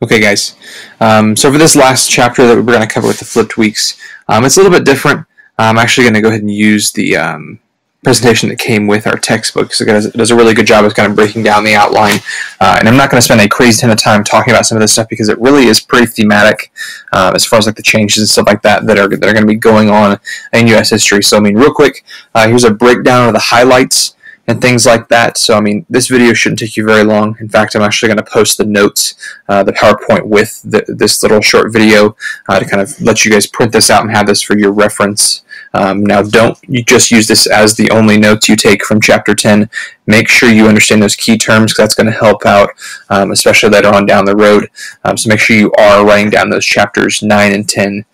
Okay, guys. So for this last chapter that we're going to cover with the flipped weeks, it's a little bit different. I'm actually going to go ahead and use the presentation that came with our textbook, because it does a really good job of kind of breaking down the outline. And I'm not going to spend a crazy ton of time talking about some of this stuff because it really is pretty thematic as far as like the changes and stuff like that are going to be going on in U.S. history. So I mean, real quick, here's a breakdown of the highlights and things like that. So, I mean, this video shouldn't take you very long. In fact, I'm actually going to post the notes, the PowerPoint with this little short video to kind of let you guys print this out and have this for your reference. Now, don't you just use this as the only notes you take from Chapter 10. Make sure you understand those key terms, because that's going to help out, especially later on down the road. So make sure you are writing down those Chapters 9 and 10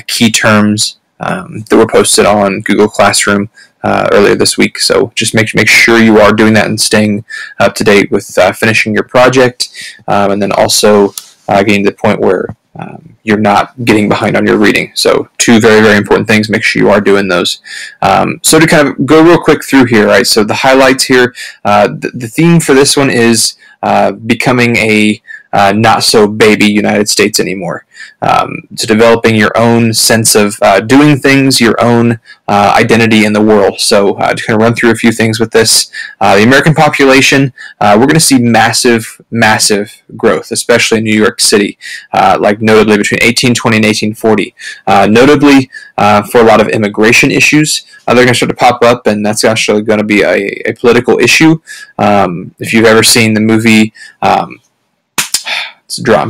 key terms that were posted on Google Classroom earlier this week. So just make sure you are doing that and staying up to date with finishing your project, and then also getting to the point where you're not getting behind on your reading. So two very, very important things. Make sure you are doing those. So to kind of go real quick through here, right? So the highlights here, the theme for this one is becoming a not so baby United States anymore. To developing your own sense of doing things, your own identity in the world. So to kind of run through a few things with this, the American population, we're going to see massive, massive growth, especially in New York City, like notably between 1820 and 1840. Notably for a lot of immigration issues, they're going to start to pop up, and that's actually going to be a political issue. If you've ever seen the movie, I'm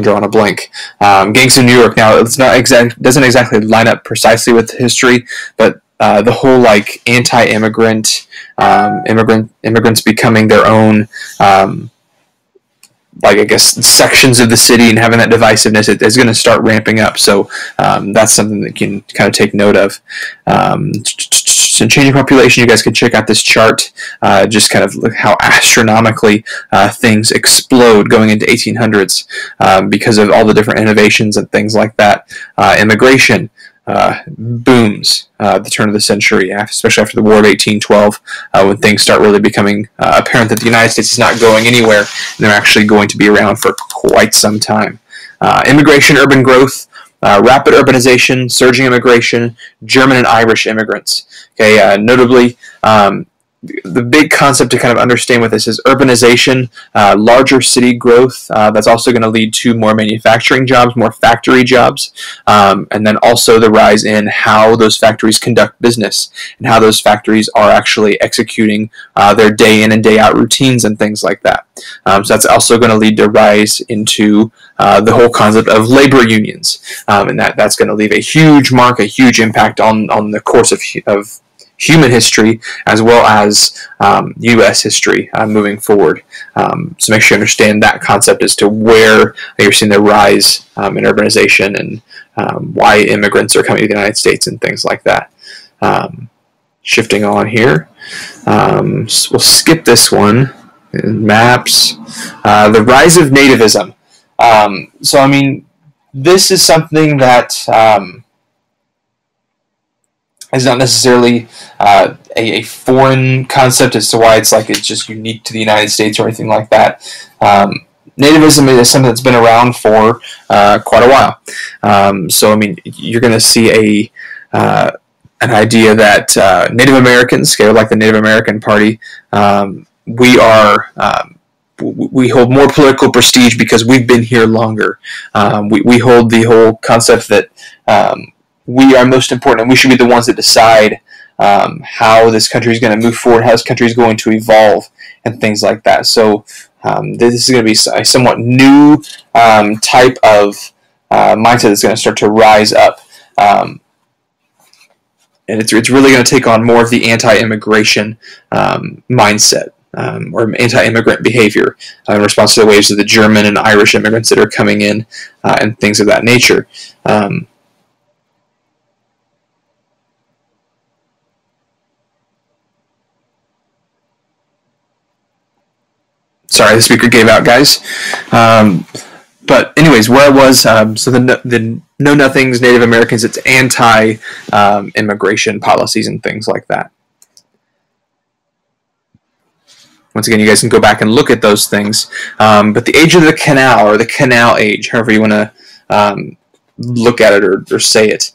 drawing a blank. Gangs of New York. Now, it's not doesn't exactly line up precisely with history, but the whole like anti-immigrant, immigrants becoming their own, like I guess sections of the city and having that divisiveness, is going to start ramping up. So that's something that you can kind of take note of. So changing population, you guys can check out this chart, just kind of look how astronomically things explode going into 1800s because of all the different innovations and things like that. Immigration booms the turn of the century, especially after the War of 1812, when things start really becoming apparent that the United States is not going anywhere, and they're actually going to be around for quite some time. Immigration, urban growth, rapid urbanization, surging immigration, German and Irish immigrants. Okay, notably, the big concept to kind of understand with this is urbanization, larger city growth. That's also going to lead to more manufacturing jobs, more factory jobs, and then also the rise in how those factories conduct business and how those factories are actually executing their day in and day out routines and things like that. So that's also going to lead to rise into the whole concept of labor unions, and that's going to leave a huge mark, a huge impact on the course of human history, as well as U.S. history moving forward. So make sure you understand that concept as to where you're seeing the rise in urbanization and why immigrants are coming to the United States and things like that. Shifting on here, so we'll skip this one. Maps, the rise of nativism. So I mean, this is something that is not necessarily a foreign concept as to why it's just unique to the United States or anything like that. Nativism is something that's been around for quite a while. So I mean, you're going to see an idea that Native Americans, like the Native American Party, we hold more political prestige because we've been here longer. We hold the whole concept that we are most important, and we should be the ones that decide how this country is going to move forward, how this country is going to evolve, and things like that. So this is going to be a somewhat new type of mindset that's going to start to rise up. And it's really going to take on more of the anti-immigration mindset. Or anti-immigrant behavior in response to the waves of the German and Irish immigrants that are coming in and things of that nature. Sorry, the speaker gave out, guys. But anyways, where I was, so the Know Nothings, Native Americans, it's anti-immigration policies and things like that. Once again, you guys can go back and look at those things. But the age of the canal, or the canal age, however you want to look at it or say it.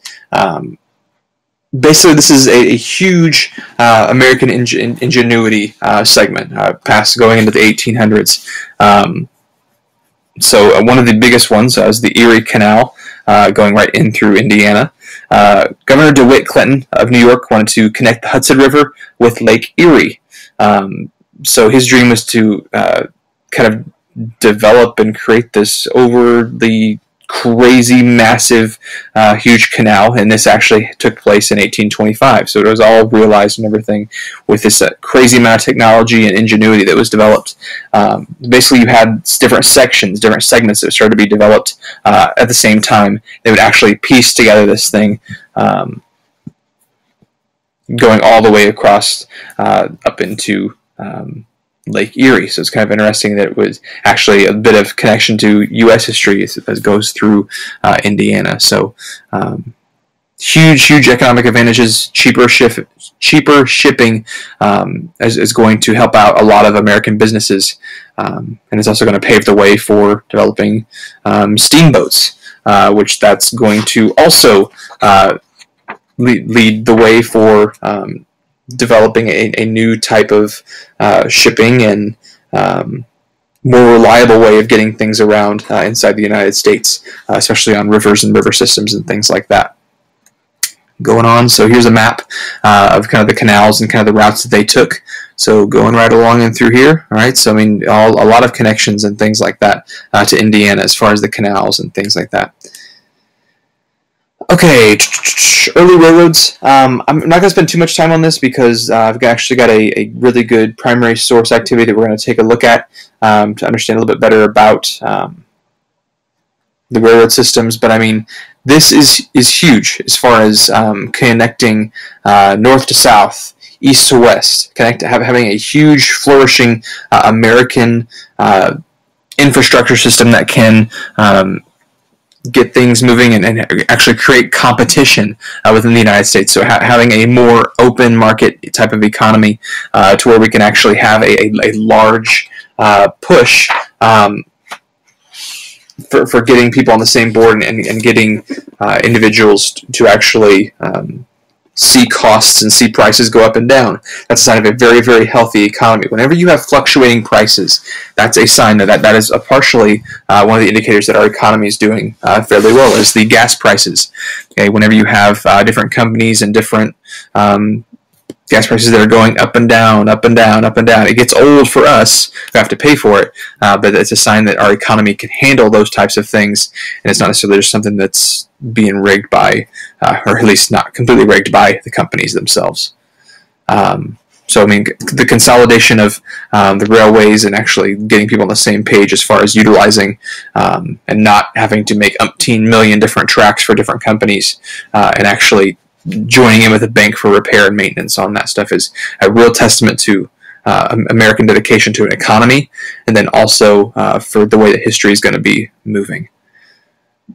Basically, this is a huge American ingenuity segment, past going into the 1800s. So one of the biggest ones is the Erie Canal, going right in through Indiana. Governor DeWitt Clinton of New York wanted to connect the Hudson River with Lake Erie. So his dream was to kind of develop and create this overly crazy, massive, huge canal, and this actually took place in 1825. So it was all realized and everything with this crazy amount of technology and ingenuity that was developed. Basically, you had different sections, different segments that started to be developed at the same time. They would actually piece together this thing, going all the way across up into Lake Erie. So it's kind of interesting that it was actually a bit of connection to U.S. history as it goes through Indiana. So huge economic advantages, cheaper shipping is going to help out a lot of American businesses, and it's also going to pave the way for developing steamboats, which that's going to also lead the way for developing a new type of shipping and more reliable way of getting things around inside the United States, especially on rivers and river systems and things like that. Going on, so here's a map of kind of the canals and kind of the routes that they took. So going right along and through here, all right. So I mean, a lot of connections and things like that to Indiana as far as the canals and things like that. Okay, early railroads. I'm not going to spend too much time on this because I've actually got a really good primary source activity that we're going to take a look at to understand a little bit better about the railroad systems. But I mean, this is huge as far as connecting north to south, east to west, having a huge, flourishing American infrastructure system that can get things moving and actually create competition within the United States. So having a more open market type of economy to where we can actually have a large push for getting people on the same board and getting individuals to actually see costs and see prices go up and down. That's a sign of a very, very healthy economy. Whenever you have fluctuating prices, that's a sign that is partially one of the indicators that our economy is doing fairly well, is the gas prices. Okay, whenever you have different companies and different gas prices that are going up and down, up and down, up and down. It gets old for us who have to pay for it, but it's a sign that our economy can handle those types of things, and it's not necessarily just something that's being rigged by, or at least not completely rigged by the companies themselves. So, I mean, the consolidation of the railways and actually getting people on the same page as far as utilizing and not having to make umpteen million different tracks for different companies and actually joining in with a bank for repair and maintenance on that stuff is a real testament to American dedication to an economy, and then also for the way that history is going to be moving.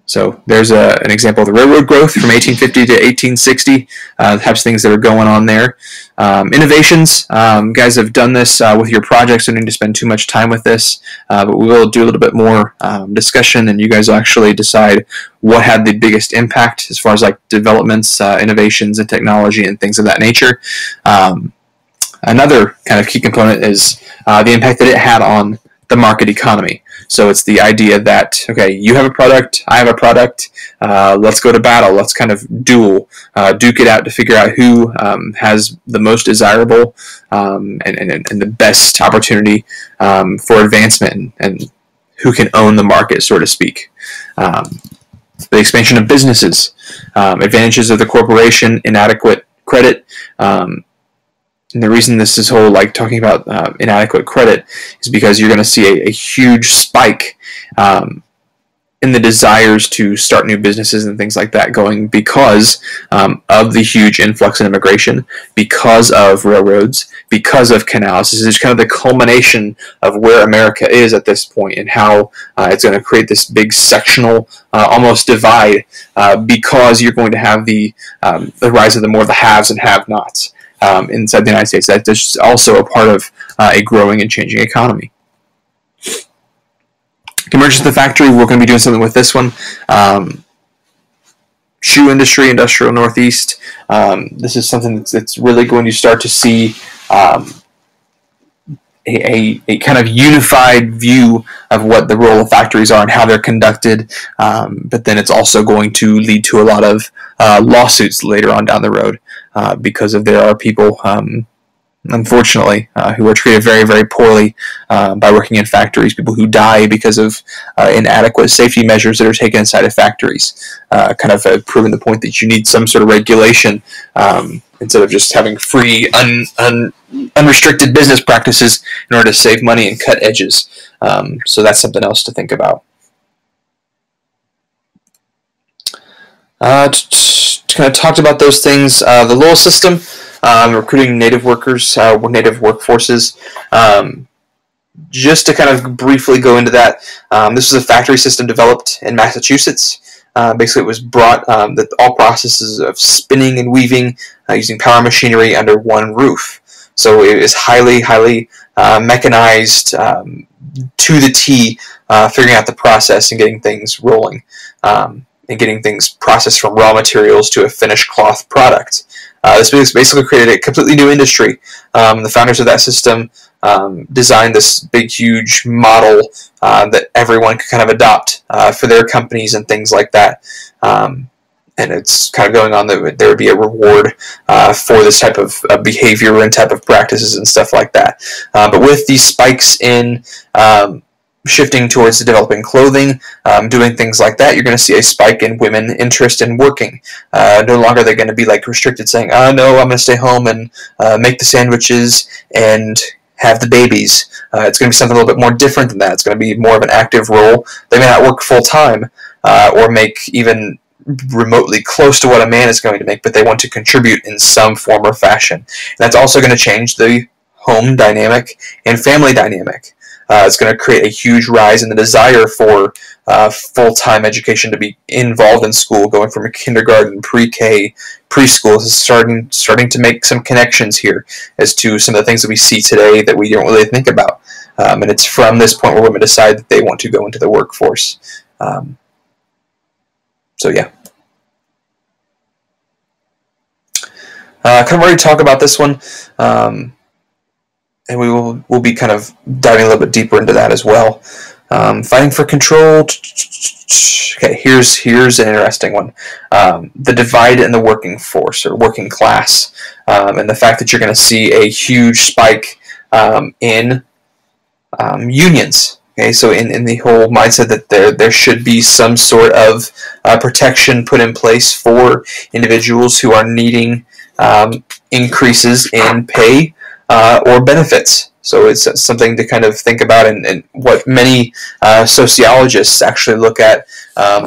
So there's an example of the railroad growth from 1850 to 1860, the types of things that are going on there. Innovations, guys have done this with your projects, so don't need to spend too much time with this, but we will do a little bit more discussion, and you guys will actually decide what had the biggest impact as far as like developments, innovations, and technology and things of that nature. Another kind of key component is the impact that it had on the market economy. So it's the idea that, okay, you have a product, I have a product, let's go to battle, let's kind of duke it out to figure out who has the most desirable and the best opportunity for advancement and who can own the market, so to speak. The expansion of businesses, advantages of the corporation, inadequate credit. And the reason this is whole like talking about inadequate credit is because you're going to see a huge spike in the desires to start new businesses and things like that going because of the huge influx in immigration, because of railroads, because of canals. This is kind of the culmination of where America is at this point and how it's going to create this big sectional almost divide because you're going to have the rise of the more the haves and have-nots. inside the United States. That's also a part of a growing and changing economy. Emergence of the factory, we're going to be doing something with this one. Shoe industry, industrial Northeast. This is something that's really going to start to see a kind of unified view of what the role of factories are and how they're conducted, but then it's also going to lead to a lot of lawsuits later on down the road because there are people, unfortunately, who are treated very, very poorly by working in factories, people who die because of inadequate safety measures that are taken inside of factories, kind of proving the point that you need some sort of regulation instead of just having free, unrestricted business practices in order to save money and cut edges. So that's something else to think about. Kind of talked about those things. The Lowell system, recruiting native workers, native workforces. Just to kind of briefly go into that, this was a factory system developed in Massachusetts. Basically, it was brought that all processes of spinning and weaving using power machinery under one roof. So it is highly, highly mechanized to the T, figuring out the process and getting things rolling, and getting things processed from raw materials to a finished cloth product. This basically created a completely new industry. The founders of that system designed this big, huge model that everyone could kind of adopt for their companies and things like that. And it's kind of going on that there would be a reward for this type of behavior and type of practices and stuff like that. But with these spikes in shifting towards developing clothing, doing things like that, you're going to see a spike in women interest in working. No longer are they going to be like restricted, saying, "Oh no, I'm going to stay home and make the sandwiches and have the babies." It's going to be something a little bit more different than that. It's going to be more of an active role. They may not work full time or make even remotely close to what a man is going to make, but they want to contribute in some form or fashion. And that's also going to change the home dynamic and family dynamic. It's going to create a huge rise in the desire for full-time education, to be involved in school, going from a kindergarten, pre-K, preschool, is starting to make some connections here as to some of the things that we see today that we don't really think about. And it's from this point where women decide that they want to go into the workforce. So yeah. Kind of already talk about this one. And we'll be kind of diving a little bit deeper into that as well. Fighting for control. Okay, here's an interesting one. The divide in the working force or working class, and the fact that you're going to see a huge spike in unions. Okay, so in the whole mindset that there should be some sort of protection put in place for individuals who are needing increases in pay or benefits. So it's something to kind of think about, and what many sociologists actually look at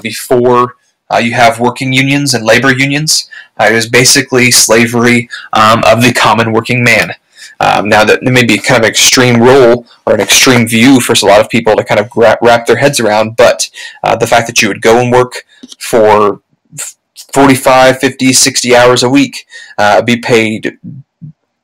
before you have working unions and labor unions. It was basically slavery of the common working man. Now that it may be kind of an extreme role or an extreme view for a lot of people to kind of wrap their heads around, but the fact that you would go and work for 45, 50, 60 hours a week, be paid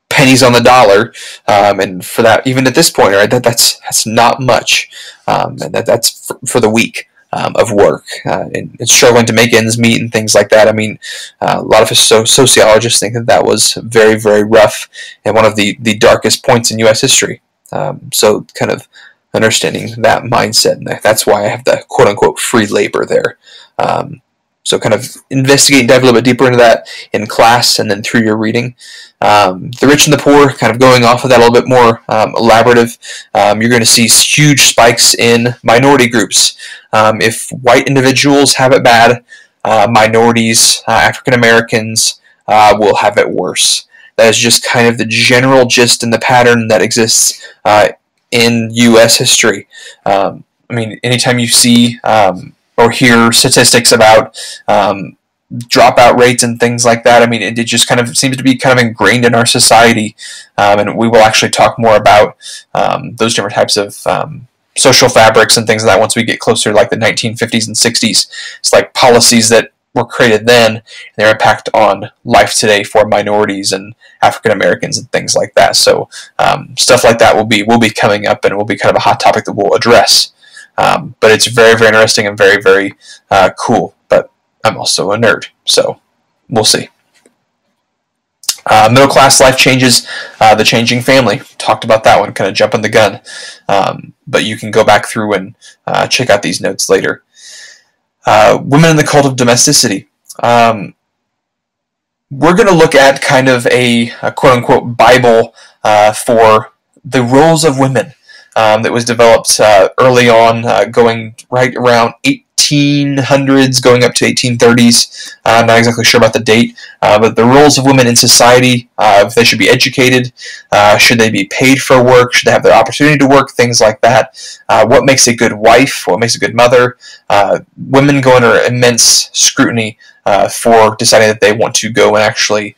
pennies on the dollar, and for that, even at this point, right, that's not much, and that's for the week of work, and struggling to make ends meet and things like that. I mean, a lot of sociologists think that was very, very rough and one of the darkest points in U.S. history. So kind of understanding that mindset, and that's why I have the quote-unquote free labor there. So kind of investigate and dive a little bit deeper into that in class and then through your reading. The rich and the poor, kind of going off of that a little bit more elaborative, you're going to see huge spikes in minority groups. If white individuals have it bad, minorities, African Americans, will have it worse. That is just kind of the general gist and the pattern that exists in U.S. history. I mean, anytime you see or hear statistics about dropout rates and things like that, I mean, it just kind of seems to be kind of ingrained in our society, and we will actually talk more about those different types of social fabrics and things like that once we get closer to like the 1950s and 60s. It's like policies that were created then, and their impact on life today for minorities and African Americans and things like that. So stuff like that will be coming up, and will be kind of a hot topic that we'll address. But it's very, very interesting and very, very cool. But I'm also a nerd, so we'll see. Middle class life changes, the changing family. Talked about that one, kind of jumping the gun. But you can go back through and check out these notes later. Women in the cult of domesticity. We're going to look at kind of a quote-unquote Bible for the roles of women that was developed early on, going right around 1800s, going up to 1830s. I'm not exactly sure about the date, but the roles of women in society, if they should be educated, should they be paid for work, should they have the opportunity to work, things like that. What makes a good wife, what makes a good mother. Women go under immense scrutiny for deciding that they want to go and actually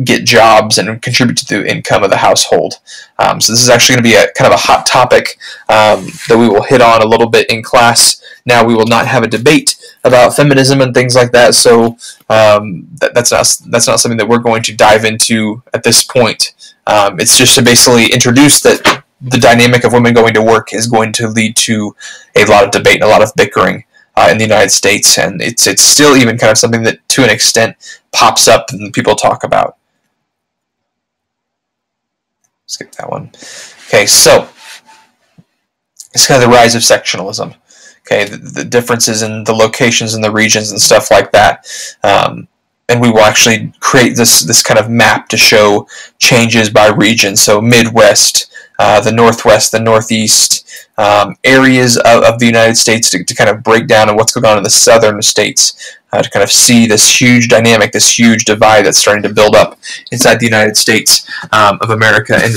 get jobs and contribute to the income of the household. So this is actually going to be a kind of a hot topic that we will hit on a little bit in class. Now we will not have a debate about feminism and things like that, so that's not something that we're going to dive into at this point. It's just to basically introduce that the dynamic of women going to work is going to lead to a lot of debate and a lot of bickering in the United States, and it's still even kind of something that to an extent pops up and people talk about. Skip that one. Okay, so it's kind of the rise of sectionalism. Okay, the differences in the locations and the regions and stuff like that. And we will actually create this kind of map to show changes by region. So Midwest, the Northwest, the Northeast, areas of the United States to kind of break down on what's going on in the southern states, to kind of see this huge dynamic, this huge divide that's starting to build up inside the United States of America, and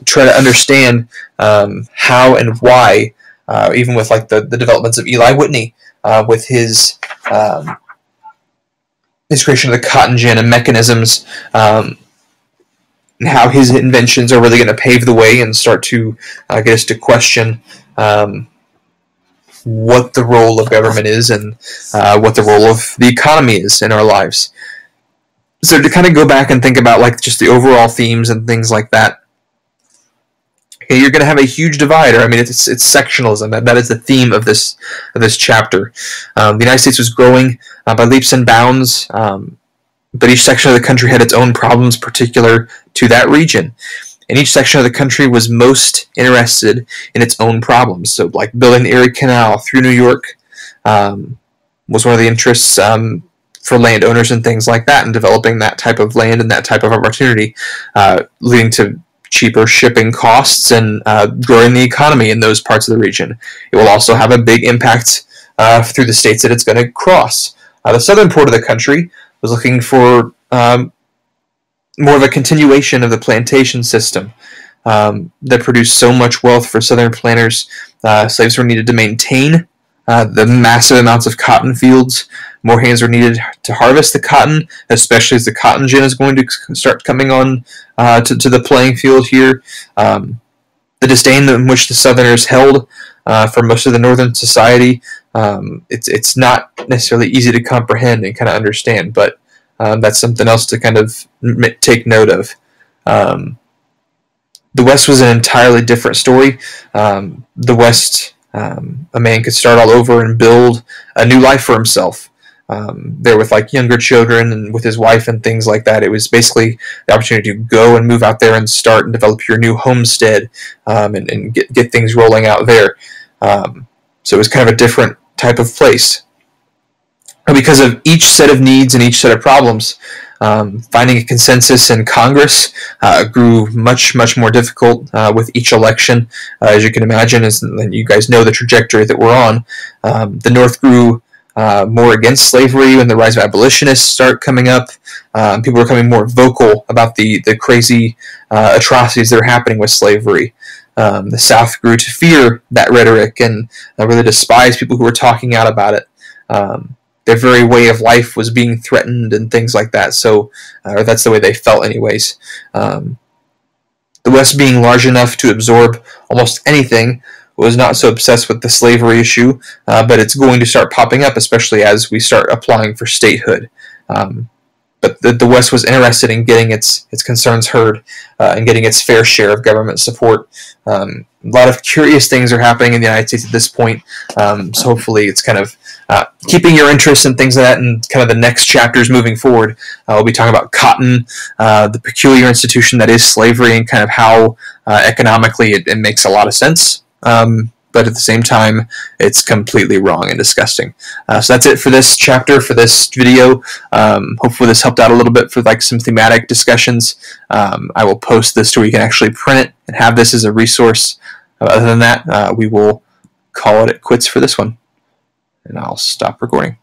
try to understand how and why, even with like the developments of Eli Whitney, with his creation of the cotton gin and mechanisms, and how his inventions are really going to pave the way and start to get us to question what the role of government is and what the role of the economy is in our lives. So to kind of go back and think about like just the overall themes and things like that, okay, you're going to have a huge divider. I mean, it's sectionalism. That is the theme of this chapter. The United States was growing by leaps and bounds, but each section of the country had its own problems particular to that region. And each section of the country was most interested in its own problems. So, like building the Erie Canal through New York was one of the interests for landowners and things like that, and developing that type of land and that type of opportunity, leading to cheaper shipping costs and growing the economy in those parts of the region. It will also have a big impact through the states that it's going to cross. The southern part of the country was looking for more of a continuation of the plantation system that produced so much wealth for southern planters. Slaves were needed to maintain the massive amounts of cotton fields. More hands are needed to harvest the cotton, especially as the cotton gin is going to start coming on to the playing field here. The disdain in which the Southerners held for most of the Northern society, it's not necessarily easy to comprehend and kind of understand, but that's something else to kind of take note of. The West was an entirely different story. The West, a man could start all over and build a new life for himself. There with like younger children and with his wife and things like that. It was basically the opportunity to go and move out there and start and develop your new homestead, and get things rolling out there. So it was kind of a different type of place. Because of each set of needs and each set of problems, finding a consensus in Congress grew much, much more difficult with each election. As you can imagine, and you guys know the trajectory that we're on. The North grew more against slavery when the rise of abolitionists start coming up. People were becoming more vocal about the crazy atrocities that are happening with slavery. The South grew to fear that rhetoric and really despise people who were talking out about it. Their very way of life was being threatened and things like that. So, or that's the way they felt anyways. The West being large enough to absorb almost anything was not so obsessed with the slavery issue, but it's going to start popping up, especially as we start applying for statehood. But the West was interested in getting its concerns heard and getting its fair share of government support. A lot of curious things are happening in the United States at this point, so hopefully it's kind of keeping your interest in things like that, and kind of the next chapters moving forward. We'll be talking about cotton, the peculiar institution that is slavery, and kind of how economically it makes a lot of sense. But at the same time, it's completely wrong and disgusting. So that's it for this chapter, for this video. Hopefully this helped out a little bit for like some thematic discussions. I will post this to where you can actually print it and have this as a resource. Other than that, we will call it quits for this one. And I'll stop recording.